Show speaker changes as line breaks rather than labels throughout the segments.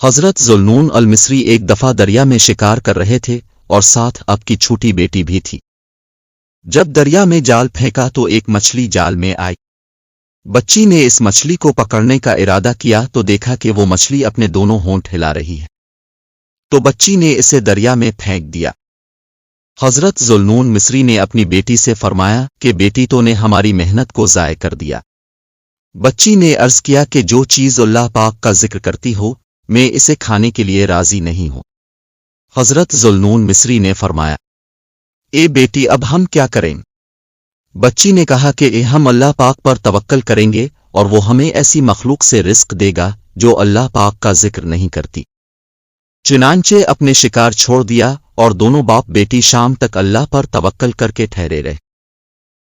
حضرت ذوالنون المصری ایک دفعہ دریا میں شکار کر رہے تھے اور ساتھ آپ کی چھوٹی بیٹی بھی تھی۔ جب دریا میں جال پھینکا تو ایک مچھلی جال میں آئی۔ بچی نے اس مچھلی کو پکڑنے کا ارادہ کیا تو دیکھا کہ وہ مچھلی اپنے دونوں ہونٹ ہلا رہی ہے، تو بچی نے اسے دریا میں پھینک دیا۔ حضرت ذوالنون مصری نے اپنی بیٹی سے فرمایا کہ بیٹی تو نے ہماری محنت کو ضائع کر دیا۔ بچی نے عرض کیا کہ جو چیز اللہ پاک کا ذکر کرتی ہو میں اسے کھانے کے لیے راضی نہیں ہوں۔ حضرت ذوالنون مصری نے فرمایا، اے بیٹی اب ہم کیا کریں؟ بچی نے کہا کہ ہم اللہ پاک پر توکل کریں گے اور وہ ہمیں ایسی مخلوق سے رزق دے گا جو اللہ پاک کا ذکر نہیں کرتی۔ چنانچہ اپنے شکار چھوڑ دیا اور دونوں باپ بیٹی شام تک اللہ پر توکل کر کے ٹھہرے رہے۔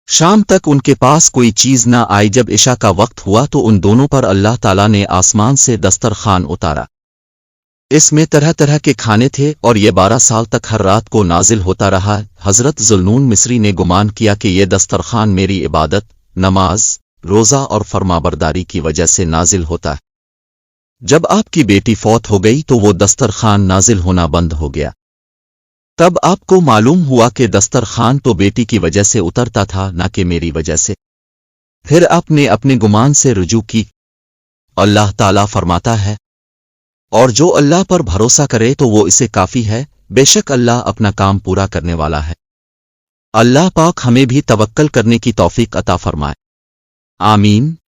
شام تک ان کے پاس کوئی چیز نہ آئی۔ جب عشاء کا وقت ہوا تو ان دونوں پر اللہ تعالیٰ نے آسمان سے دسترخوان اتارا۔ اس میں طرح طرح کے کھانے تھے اور یہ 12 سال تک ہر رات کو نازل ہوتا رہا۔ حضرت ذوالنون مصری نے گمان کیا کہ یہ دسترخوان میری عبادت، نماز، روزہ اور فرمانبرداری کی وجہ سے نازل ہوتا ہے۔ جب آپ کی بیٹی فوت ہو گئی تو وہ دسترخوان نازل ہونا بند ہو گیا۔ تب آپ کو معلوم ہوا کہ دسترخوان تو بیٹی کی وجہ سے اترتا تھا نہ کہ میری وجہ سے۔ پھر آپ نے اپنے گمان سے رجوع کی۔ اللہ تعالیٰ فرماتا ہے، اور جو اللہ پر بھروسہ کرے تو وہ اسے کافی ہے، بے شک اللہ اپنا کام پورا کرنے والا ہے۔ اللہ پاک ہمیں بھی توکل کرنے کی توفیق عطا فرمائے۔ آمین۔